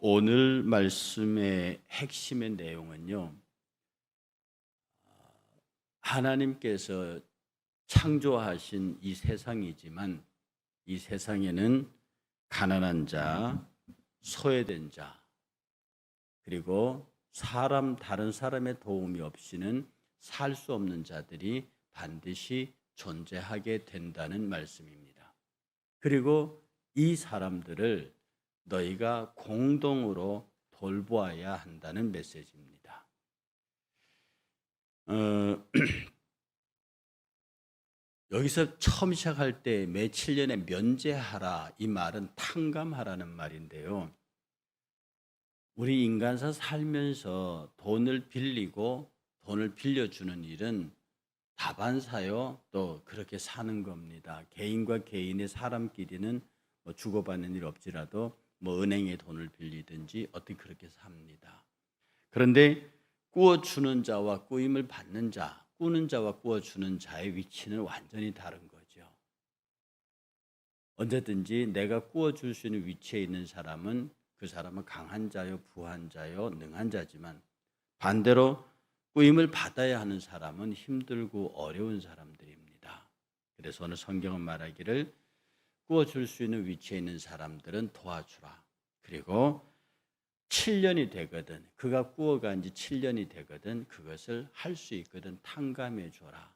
오늘 말씀의 핵심의 내용은요, 하나님께서 창조하신 이 세상이지만 이 세상에는 가난한 자, 소외된 자, 그리고 다른 사람의 도움이 없이는 살 수 없는 자들이 반드시 존재하게 된다는 말씀입니다. 그리고 이 사람들을 너희가 공동으로 돌보아야 한다는 메시지입니다. 여기서 처음 시작할 때 매 7년에 면제하라, 이 말은 탕감하라는 말인데요. 우리 인간사 살면서 돈을 빌리고 돈을 빌려주는 일은 다반사요, 또 그렇게 사는 겁니다. 개인과 개인의 사람끼리는 뭐 주고받는 일 없지라도 뭐 은행에 돈을 빌리든지 어떻게 그렇게 삽니다. 그런데 꾸어주는 자와 꾸임을 받는 자, 꾸는 자와 꾸어주는 자의 위치는 완전히 다른 거죠. 언제든지 내가 꾸어줄 수 있는 위치에 있는 사람은 그 사람은 강한 자요, 부한 자요, 능한 자지만 반대로 꾸임을 받아야 하는 사람은 힘들고 어려운 사람들입니다. 그래서 오늘 성경은 말하기를 꾸어줄 수 있는 위치에 있는 사람들은 도와주라. 그리고 7년이 되거든, 그가 꾸어간 지 7년이 되거든 그것을 할 수 있거든 탕감해 줘라.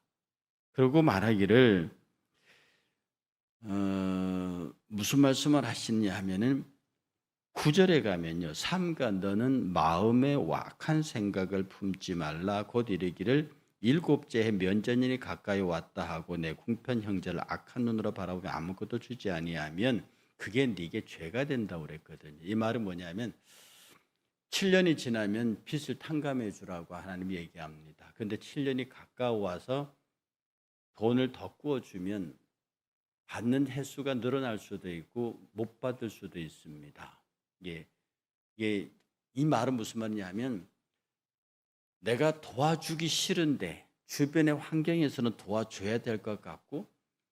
그리고 말하기를 무슨 말씀을 하시냐 하면은 9절에 가면요, 삼가 너는 마음에 와악한 생각을 품지 말라. 곧 이르기를 일곱째 해 면전인이 가까이 왔다 하고 내 궁편 형제를 악한 눈으로 바라보며 아무것도 주지 아니하면 그게 네게 죄가 된다고 그랬거든요. 이 말은 뭐냐면 7년이 지나면 빚을 탕감해 주라고 하나님이 얘기합니다. 그런데 7년이 가까워와서 돈을 더 구워주면 받는 횟수가 늘어날 수도 있고 못 받을 수도 있습니다. 이 말은 무슨 말이냐면 내가 도와주기 싫은데 주변의 환경에서는 도와줘야 될 것 같고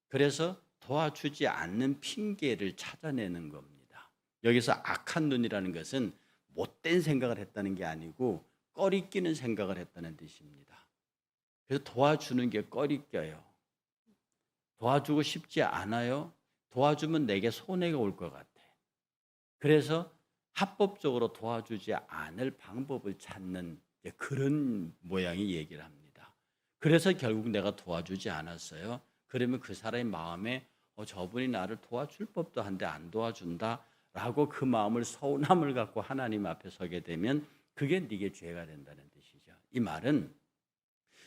그래서 도와주지 않는 핑계를 찾아내는 겁니다. 여기서 악한 눈이라는 것은 못된 생각을 했다는 게 아니고 꺼리끼는 생각을 했다는 뜻입니다. 그래서 도와주는 게 꺼리껴요. 도와주고 싶지 않아요. 도와주면 내게 손해가 올 것 같아. 그래서 합법적으로 도와주지 않을 방법을 찾는 그런 모양의 얘기를 합니다. 그래서 결국 내가 도와주지 않았어요. 그러면 그 사람의 마음에 저분이 나를 도와줄 법도 한데 안 도와준다 라고 그 마음을 서운함을 갖고 하나님 앞에 서게 되면 그게 네게 죄가 된다는 뜻이죠. 이 말은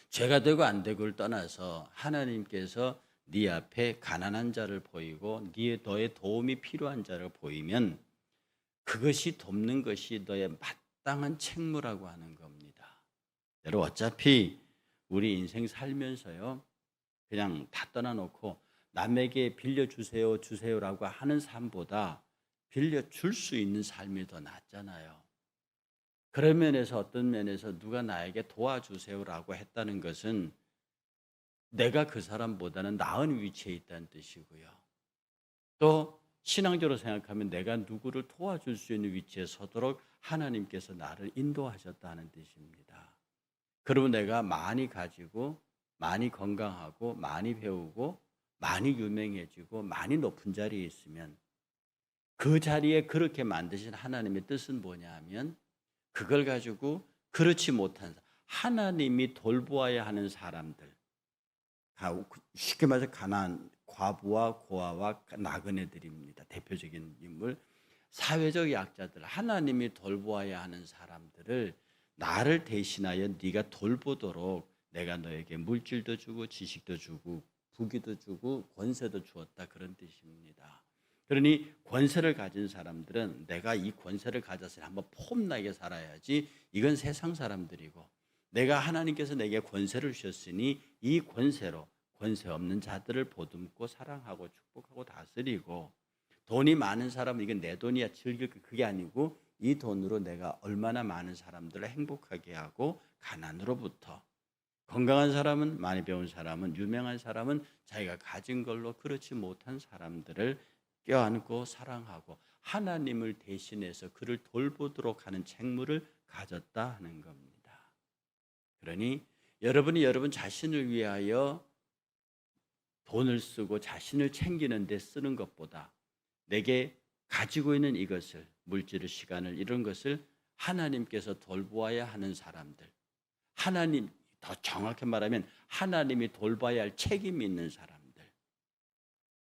죄가 되고 안 되고를 떠나서 하나님께서 네 앞에 가난한 자를 보이고 너의 도움이 필요한 자를 보이면 그것이 돕는 것이 너의 마땅한 책무라고 하는 겁니다. 여러분, 어차피 우리 인생 살면서요, 그냥 다 떠나놓고 남에게 주세요라고 하는 삶보다 빌려줄 수 있는 삶이 더 낫잖아요. 그런 면에서 어떤 면에서 누가 나에게 도와주세요라고 했다는 것은 내가 그 사람보다는 나은 위치에 있다는 뜻이고요. 또 신앙적으로 생각하면 내가 누구를 도와줄 수 있는 위치에 서도록 하나님께서 나를 인도하셨다는 뜻입니다. 그러면 내가 많이 가지고 많이 건강하고 많이 배우고 많이 유명해지고 많이 높은 자리에 있으면 그 자리에 그렇게 만드신 하나님의 뜻은 뭐냐 하면 그걸 가지고 그렇지 못한 하나님이 돌보아야 하는 사람들, 쉽게 말해서 가난 과부와 고아와 나그네들입니다. 대표적인 인물, 사회적 약자들, 하나님이 돌보아야 하는 사람들을 나를 대신하여 네가 돌보도록 내가 너에게 물질도 주고 지식도 주고 부귀도 주고 권세도 주었다, 그런 뜻입니다. 그러니 권세를 가진 사람들은 내가 이 권세를 가져서 한번 폼나게 살아야지, 이건 세상 사람들이고 내가 하나님께서 내게 권세를 주셨으니 이 권세로 권세 없는 자들을 보듬고 사랑하고 축복하고 다스리고, 돈이 많은 사람은 이건 내 돈이야 즐길 그게 아니고 이 돈으로 내가 얼마나 많은 사람들을 행복하게 하고 가난으로부터, 건강한 사람은, 많이 배운 사람은, 유명한 사람은 자기가 가진 걸로 그렇지 못한 사람들을 껴안고 사랑하고 하나님을 대신해서 그를 돌보도록 하는 책무를 가졌다 하는 겁니다. 그러니 여러분이 여러분 자신을 위하여 돈을 쓰고 자신을 챙기는 데 쓰는 것보다 내게 가지고 있는 이것을, 물질을, 시간을, 이런 것을 하나님께서 돌보아야 하는 사람들, 하나님, 더 정확히 말하면 하나님이 돌봐야 할 책임이 있는 사람들,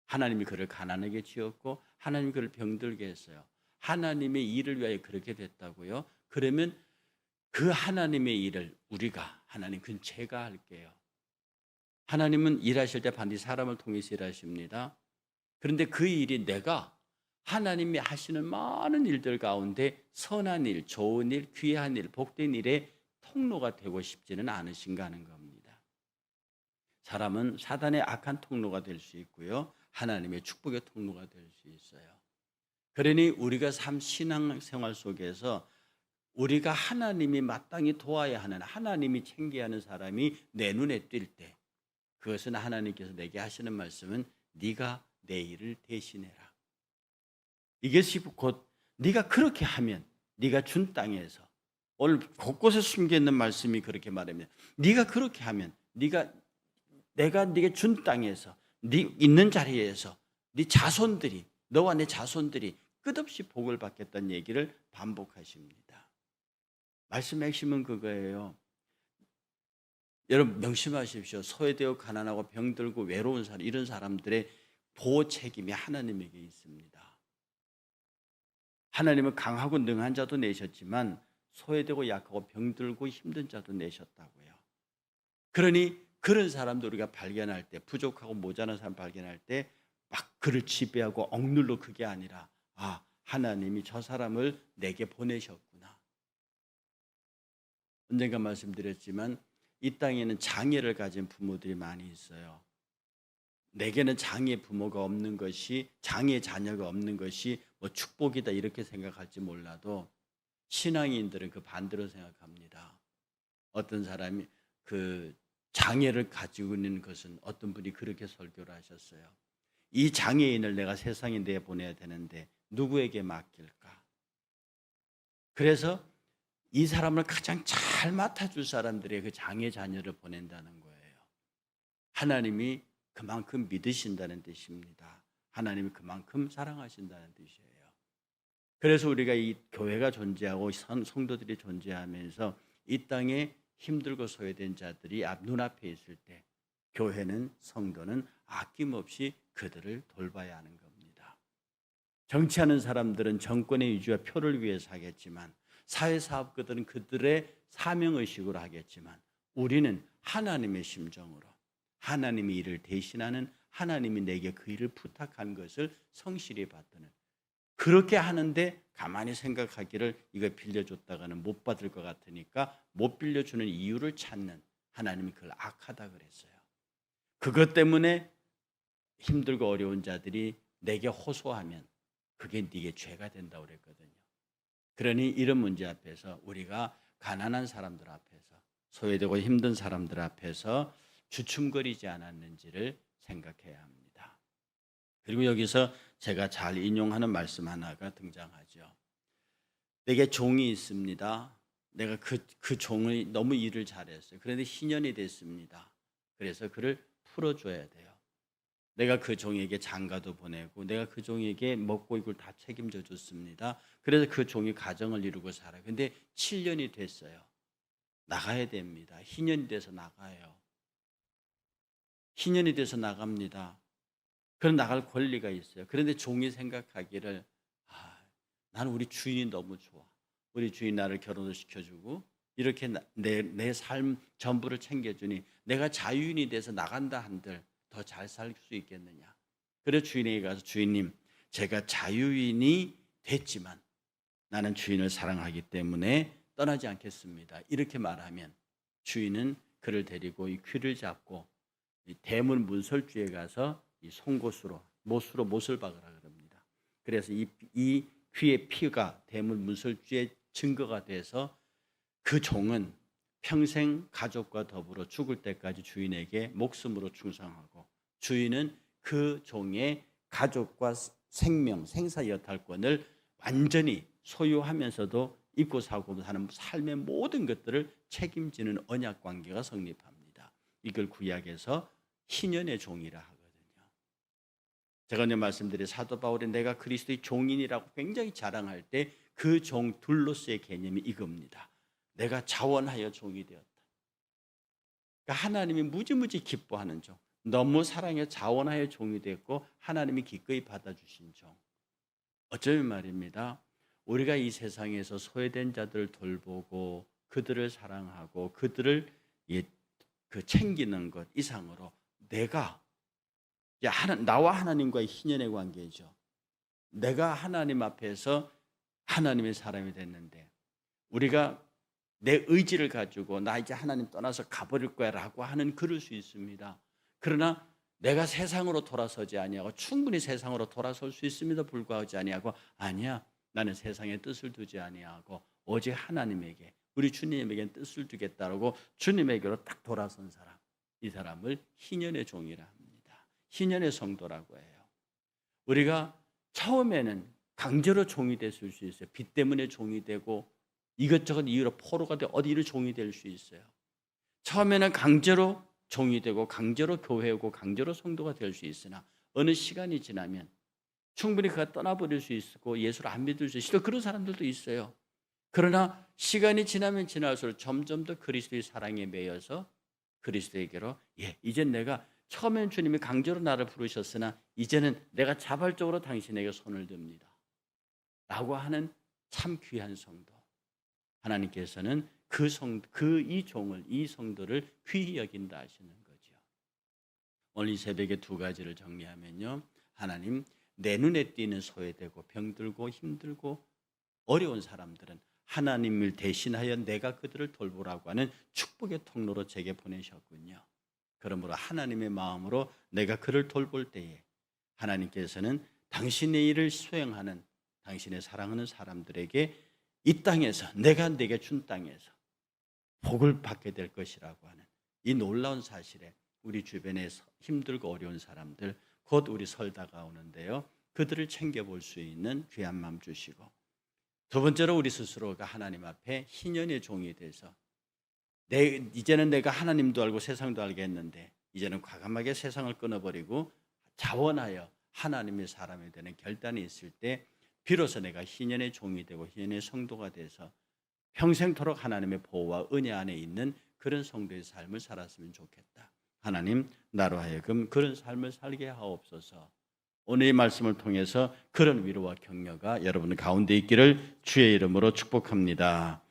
하나님이 그를 가난하게 지었고 하나님이 그를 병들게 했어요. 하나님의 일을 위하여 그렇게 됐다고요. 그러면 그 하나님의 일을 우리가, 하나님, 그건 제가 할게요. 하나님은 일하실 때 반드시 사람을 통해서 일하십니다. 그런데 그 일이 내가 하나님이 하시는 많은 일들 가운데 선한 일, 좋은 일, 귀한 일, 복된 일의 통로가 되고 싶지는 않으신가 하는 겁니다. 사람은 사단의 악한 통로가 될 수 있고요, 하나님의 축복의 통로가 될 수 있어요. 그러니 우리가 신앙생활 속에서 우리가 하나님이 마땅히 도와야 하는, 하나님이 챙겨야 하는 사람이 내 눈에 띌 때, 그것은 하나님께서 내게 하시는 말씀은 네가 내 일을 대신해라. 이것이 곧 네가 그렇게 하면, 네가 준 땅에서, 오늘 곳곳에 숨겨있는 말씀이 그렇게 말합니다. 네가 그렇게 하면, 내가 네게 준 땅에서, 네 있는 자리에서 네 자손들이, 너와 내 자손들이 끝없이 복을 받겠다는 얘기를 반복하십니다. 말씀의 핵심은 그거예요. 여러분 명심하십시오. 소외되어 가난하고 병들고 외로운 사람, 이런 사람들의 보호 책임이 하나님에게 있습니다. 하나님은 강하고 능한 자도 내셨지만 소외되고 약하고 병들고 힘든 자도 내셨다고요. 그러니 그런 사람들 우리가 발견할 때, 부족하고 모자란 사람 발견할 때 막 그를 지배하고 억눌러, 그게 아니라 하나님이 저 사람을 내게 보내셨구나. 언젠가 말씀드렸지만 이 땅에는 장애를 가진 부모들이 많이 있어요. 내게는 장애 부모가 없는 것이, 장애 자녀가 없는 것이 뭐 축복이다 이렇게 생각할지 몰라도 신앙인들은 그 반대로 생각합니다. 어떤 사람이 그 장애를 가지고 있는 것은, 어떤 분이 그렇게 설교를 하셨어요. 이 장애인을 내가 세상에 내보내야 되는데 누구에게 맡길까? 그래서 이 사람을 가장 잘 맡아줄 사람들의 그 장애 자녀를 보낸다는 거예요. 하나님이 그만큼 믿으신다는 뜻입니다. 하나님이 그만큼 사랑하신다는 뜻이에요. 그래서 우리가 이 교회가 존재하고 성도들이 존재하면서 이 땅에 힘들고 소외된 자들이 눈앞에 있을 때 교회는, 성도는 아낌없이 그들을 돌봐야 하는 겁니다. 정치하는 사람들은 정권의 유지와 표를 위해서 하겠지만, 사회사업가들은 그들의 사명의식으로 하겠지만, 우리는 하나님의 심정으로, 하나님의 일을 대신하는, 하나님이 내게 그 일을 부탁한 것을 성실히 받드는, 그렇게 하는데 가만히 생각하기를 이거 빌려줬다가는 못 받을 것 같으니까 못 빌려주는 이유를 찾는, 하나님이 그걸 악하다 그랬어요. 그것 때문에 힘들고 어려운 자들이 내게 호소하면 그게 네게 죄가 된다고 그랬거든요. 그러니 이런 문제 앞에서 우리가 가난한 사람들 앞에서, 소외되고 힘든 사람들 앞에서 주춤거리지 않았는지를 생각해야 합니다. 그리고 여기서 제가 잘 인용하는 말씀 하나가 등장하죠. 내게 종이 있습니다. 내가 그 종이 너무 일을 잘했어요. 그런데 희년이 됐습니다. 그래서 그를 풀어줘야 돼요. 내가 그 종에게 장가도 보내고 내가 그 종에게 먹고 이걸 다 책임져 줬습니다. 그래서 그 종이 가정을 이루고 살아요. 근데 7년이 됐어요. 나가야 됩니다. 희년이 돼서 나가요. 희년이 돼서 나갑니다. 그럼 나갈 권리가 있어요. 그런데 종이 생각하기를 나는 우리 주인이 너무 좋아. 우리 주인 나를 결혼을 시켜주고 이렇게 내 삶 전부를 챙겨주니 내가 자유인이 돼서 나간다 한들 더 잘 살 수 있겠느냐. 그래서 주인에게 가서 주인님, 제가 자유인이 됐지만 나는 주인을 사랑하기 때문에 떠나지 않겠습니다. 이렇게 말하면 주인은 그를 데리고 이 귀를 잡고 이 대문 문설주에 가서 이 송곳으로, 못으로 못을 박으라 그럽니다. 그래서 이 귀의 피가 대문 문설주의 증거가 돼서 그 종은 평생 가족과 더불어 죽을 때까지 주인에게 목숨으로 충성하고 주인은 그 종의 가족과 생명, 생사 여탈권을 완전히 소유하면서도 입고 사고 사는 삶의 모든 것들을 책임지는 언약 관계가 성립합니다. 이걸 구약에서 희년의 종이라 하거든요. 제가 오늘 말씀드린 사도 바울이 내가 그리스도의 종인이라고 굉장히 자랑할 때 그 종 둘로서의 개념이 이겁니다. 내가 자원하여 종이 되었다. 그러니까 하나님이 무지무지 기뻐하는 종, 너무 사랑해 자원하여 종이 됐고 하나님이 기꺼이 받아주신 종. 어쩌면 말입니다. 우리가 이 세상에서 소외된 자들을 돌보고 그들을 사랑하고 그들을 챙기는 것 이상으로 내가 나와 하나님과의 희년의 관계죠. 내가 하나님 앞에서 하나님의 사람이 됐는데 우리가 내 의지를 가지고 나 이제 하나님 떠나서 가버릴 거야 라고 하는 그럴 수 있습니다. 그러나 내가 세상으로 돌아서지 아니하고 충분히 세상으로 돌아설 수 있음에도 불구하지 아니하고 아니야 나는 세상에 뜻을 두지 아니하고 오직 하나님에게 우리 주님에게 뜻을 두겠다라고 주님에게로 딱 돌아선 사람, 이 사람을 희년의 종이라 합니다. 희년의 성도라고 해요. 우리가 처음에는 강제로 종이 됐을 수 있어요. 빚 때문에 종이 되고 이것저것 이유로 포로가 되고 어디로 종이 될 수 있어요. 처음에는 강제로 종이 되고 강제로 교회 오고 강제로 성도가 될 수 있으나 어느 시간이 지나면 충분히 그가 떠나버릴 수 있고 예수를 안 믿을 수 있어요. 그런 사람들도 있어요. 그러나 시간이 지나면 지날수록 점점 더 그리스도의 사랑에 매여서 그리스도에게로 이젠 내가 처음엔 주님이 강제로 나를 부르셨으나 이제는 내가 자발적으로 당신에게 손을 듭니다. 라고 하는 참 귀한 성도. 하나님께서는 이 종을, 이 성도를 귀히 여긴다 하시는 거죠. 오늘 이 새벽에 두 가지를 정리하면요. 하나님, 내 눈에 띄는 소외되고 병들고 힘들고 어려운 사람들은 하나님을 대신하여 내가 그들을 돌보라고 하는 축복의 통로로 제게 보내셨군요. 그러므로 하나님의 마음으로 내가 그를 돌볼 때에 하나님께서는 당신의 일을 수행하는 당신의 사랑하는 사람들에게 이 땅에서 내가 내게 준 땅에서 복을 받게 될 것이라고 하는 이 놀라운 사실에 우리 주변에 힘들고 어려운 사람들 곧 우리 설 다가오는데요. 그들을 챙겨볼 수 있는 귀한 마음 주시고 두 번째로 우리 스스로가 하나님 앞에 희년의 종이 돼서 이제는 내가 하나님도 알고 세상도 알겠는데 이제는 과감하게 세상을 끊어버리고 자원하여 하나님의 사람이 되는 결단이 있을 때 비로소 내가 희년의 종이 되고 희년의 성도가 돼서 평생토록 하나님의 보호와 은혜 안에 있는 그런 성도의 삶을 살았으면 좋겠다. 하나님 나로 하여금 그런 삶을 살게 하옵소서. 오늘 이 말씀을 통해서 그런 위로와 격려가 여러분 가운데 있기를 주의 이름으로 축복합니다.